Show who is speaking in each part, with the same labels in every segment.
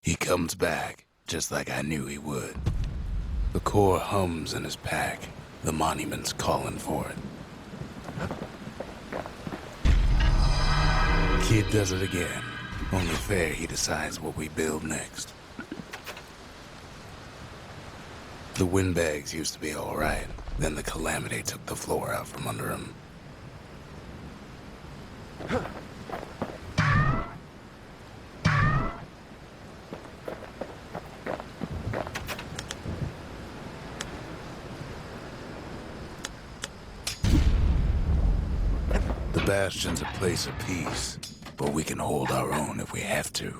Speaker 1: He comes back, just like I knew he would. The core hums in his pack. The monument's calling for it. Kid does it again. Only fair he decides what we build next. The windbags used to be all right. Then the calamity took the floor out from under him. The Bastion's a place of peace, but we can hold our own if we have to.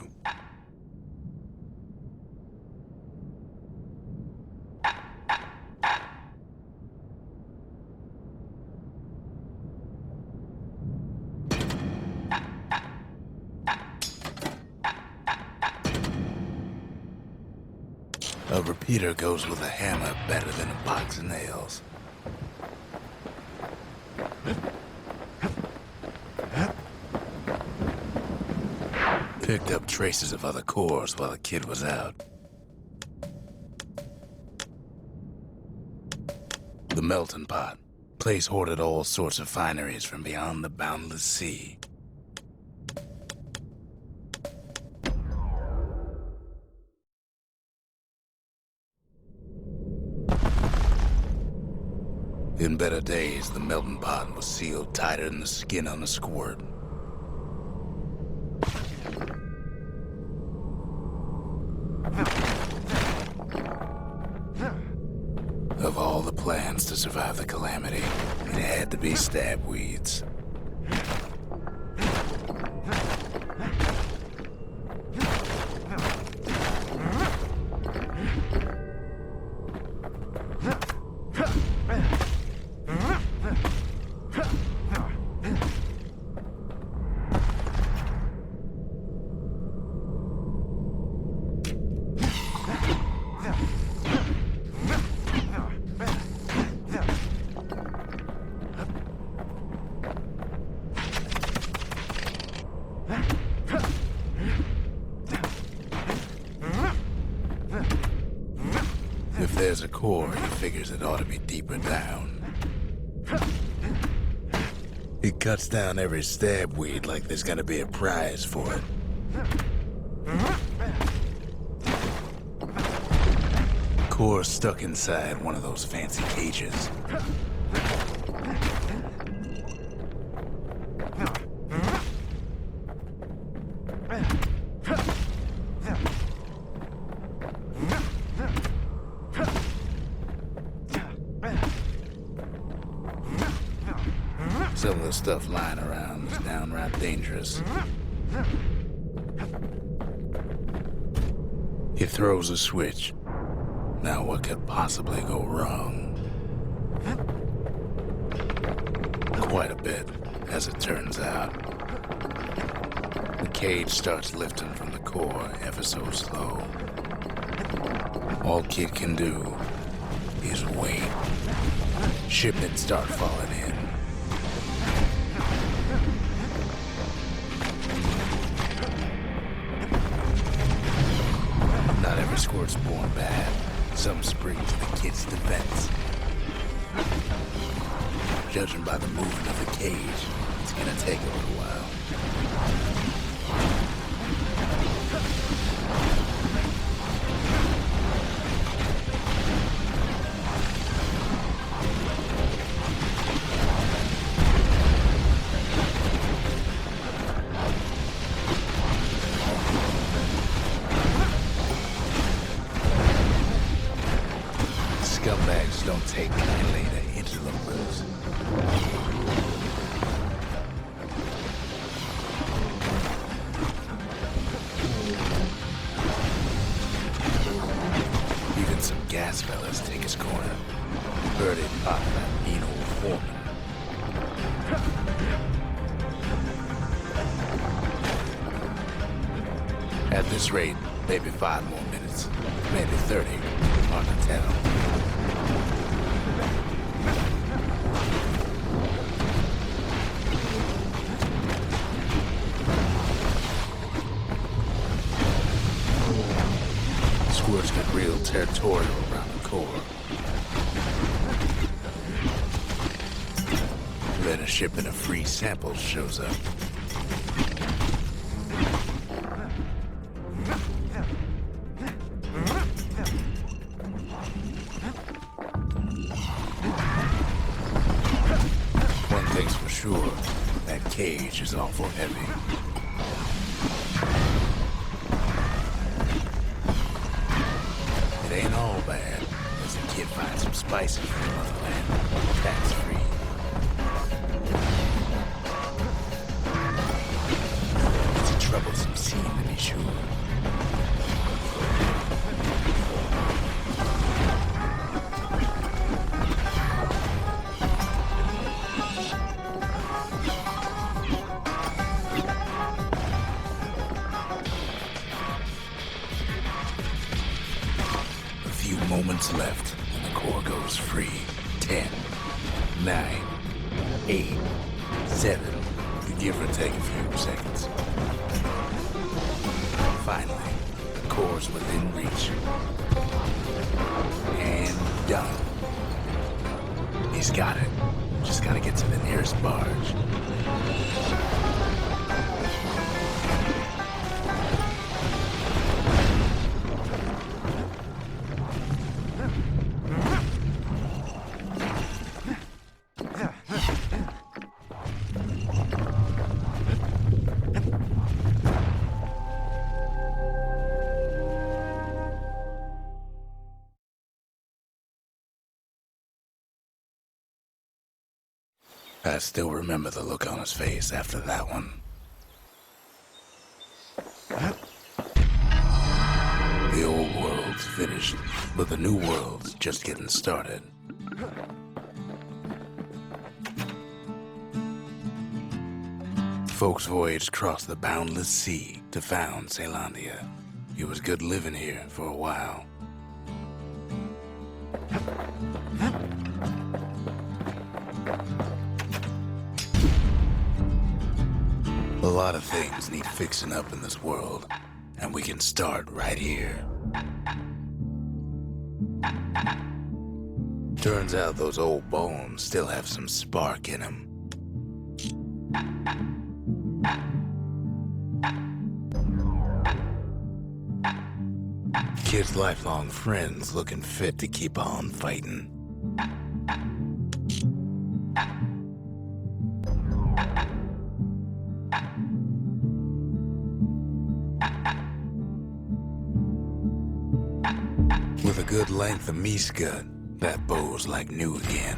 Speaker 1: A repeater goes with a hammer better than a box of nails. Picked up traces of other cores while the kid was out. The melting pot. Place hoarded all sorts of fineries from beyond the boundless sea. In better days, the melting pot was sealed tighter than the skin on a squirt. Of all the plans to survive the calamity, it had to be stab weeds. If there's a core, he figures it ought to be deeper down. He cuts down every stab weed like there's gonna be a prize for it. Core stuck inside one of those fancy cages. Some of the stuff lying around is downright dangerous. He throws a switch. Now what could possibly go wrong? Quite a bit, as it turns out. The cage starts lifting from the core ever so slow. All Kid can do is wait. Shipments start falling in. Not every squirt's born bad. Some spring to the kid's defense. Judging by the movement of the cage, it's gonna take a little while. Scumbags don't take kindly to interlopers. Even some gas fellas take his corner. Heard it pop that mean old foreman. At this rate, maybe 5 more minutes, maybe 30, hard to tell. Forge get real territorial around the core. Then a shipment of free samples shows up. One thing's for sure, that cage is awful heavy. It ain't all bad, as the kid finds some spices from the motherland, tax-free. It's a troublesome scene to be sure. Moments left and the core goes free. 10, 9, 8, 7. You give or take a few seconds. Finally, the core's within reach. And done. He's got it. Just gotta get to the nearest barge. I still remember the look on his face after that one. The old world's finished, but the new world's just getting started. Folks voyaged across the boundless sea to found Ceylondia. It was good living here for a while. A lot of things need fixing up in this world, and we can start right here. Turns out those old bones still have some spark in them. Kid's lifelong friends looking fit to keep on fighting. With a good length of Miska, that bow's like new again.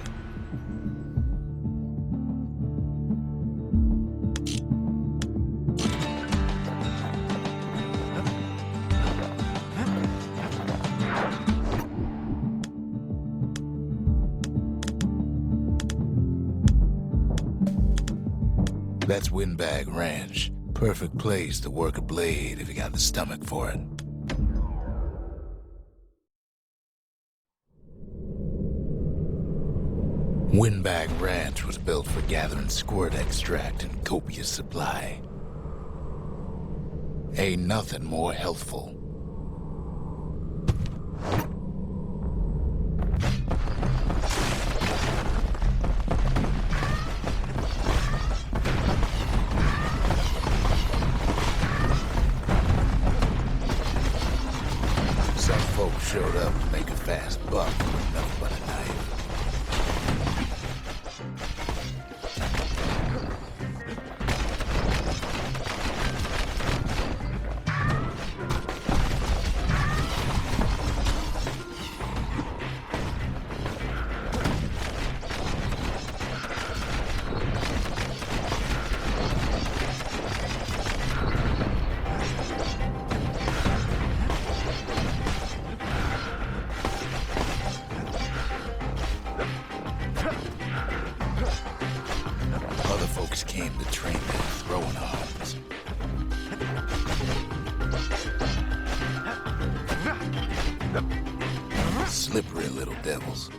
Speaker 1: That's Windbag Ranch. Perfect place to work a blade if you got the stomach for it. Windbag Ranch was built for gathering squirt extract in copious supply. Ain't nothing more healthful. Some folks showed up to make a fast buck with nothing but a knife. Came to train their throwing arms. Slippery little devils.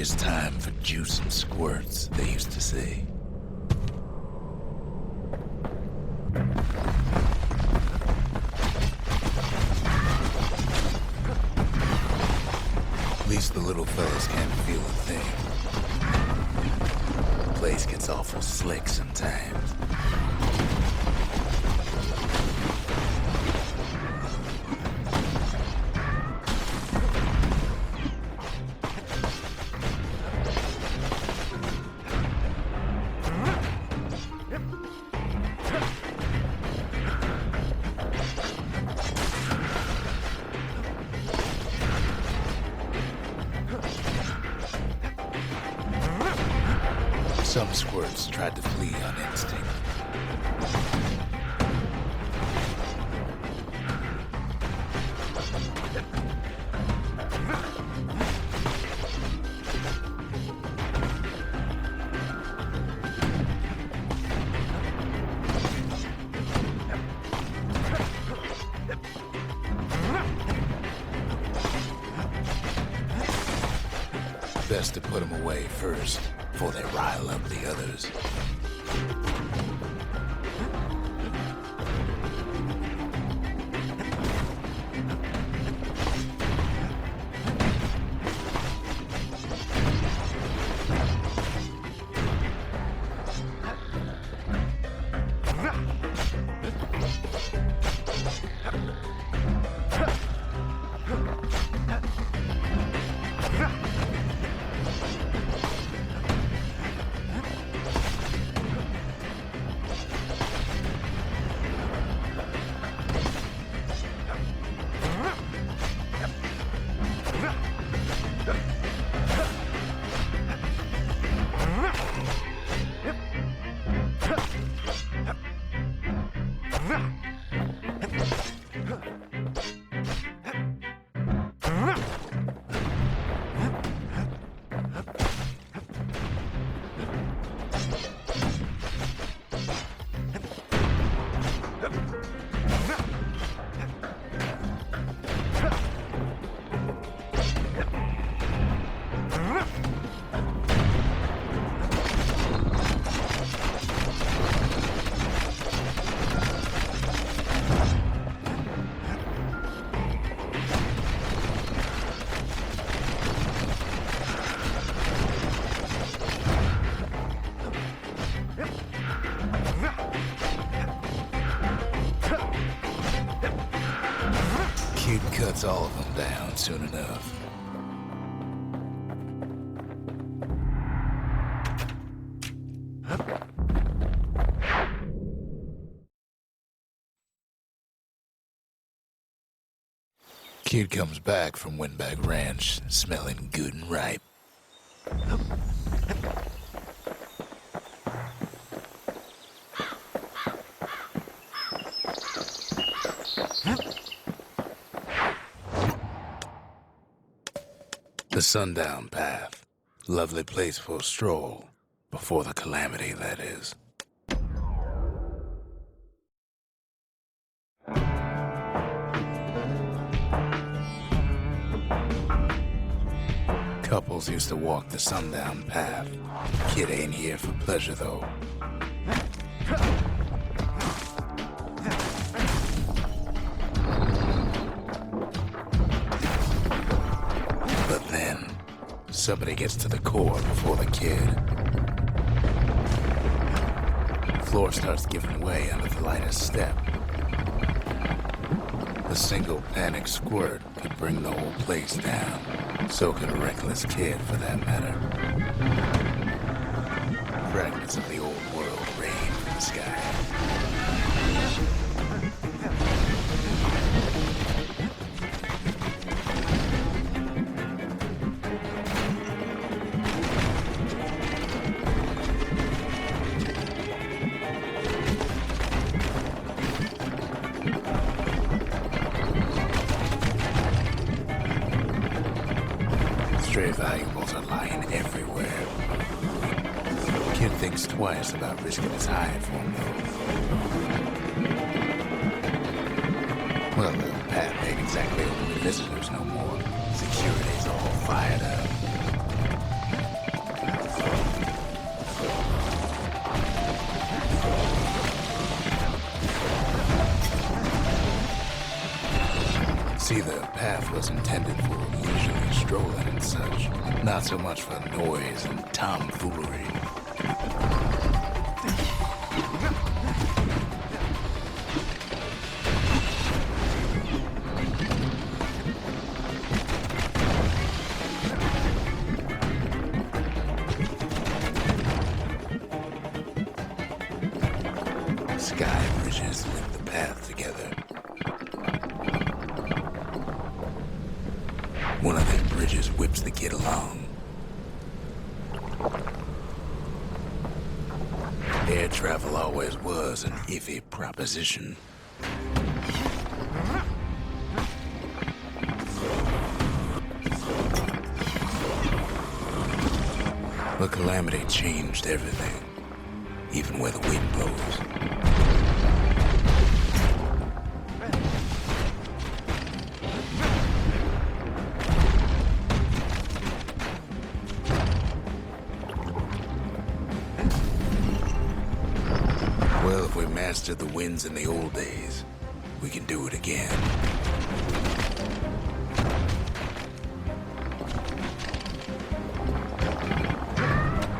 Speaker 1: It's time for juice and squirts, they used to say. At least the little fellas can't feel a thing. The place gets awful slick sometimes. Some squirts tried to flee on instinct. Best to put them away first, before they rile up the others. Kid cuts all of them down soon enough. Kid comes back from Windbag Ranch, smelling good and ripe. The Sundown Path. Lovely place for a stroll. Before the calamity, that is. Couples used to walk the Sundown Path. Kid ain't here for pleasure, though. But then, somebody gets to the core before the kid. The floor starts giving way under the lightest step. A single panic squirt could bring the whole place down. So could a reckless kid, for that matter. Fragments of the old world rain from the sky. Stray valuables are lying everywhere. Kid thinks twice about risking his hide for him, though. Well, the path ain't exactly open to visitors no more. Security's all fired up. path was intended for leisurely strolling and such, not so much for noise and tomfoolery. Sky bridges link the path together. One of them bridges whips the kid along. Air travel always was an iffy proposition. But Calamity changed everything, even where the wind blows. Well, if we mastered the winds in the old days, we can do it again.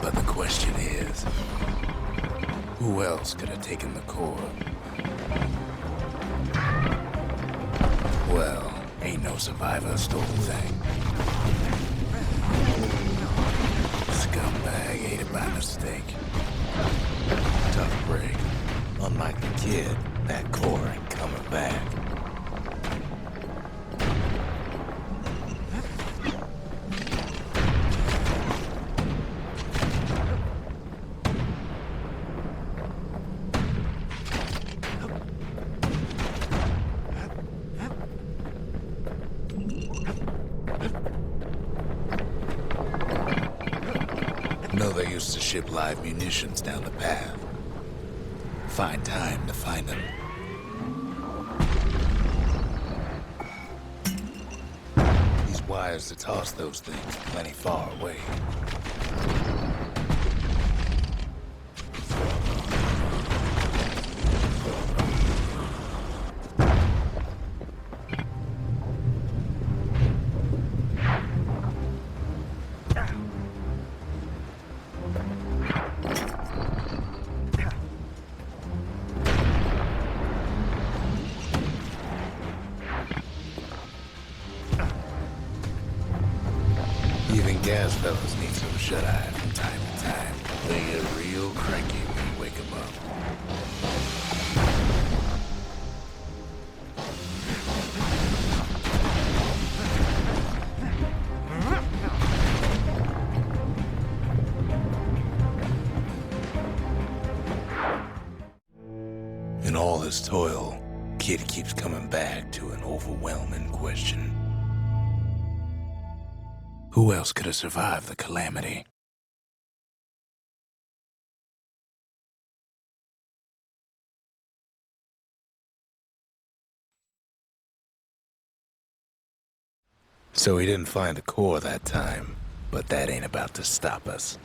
Speaker 1: But the question is, who else could have taken the core? Well, ain't no survivor stole the thing. Scumbag ate it by mistake. Tough break. Unlike the kid, that core ain't coming back. No, they used to ship live munitions down the path. Find time to find them. These wires to toss those things plenty far away. Even gas fellas need some shut-eye from time to time. They get real cranky when you wake them up. In all this toil, Kid keeps coming back to an overwhelming question. Who else could have survived the calamity? So he didn't find the core that time, but that ain't about to stop us.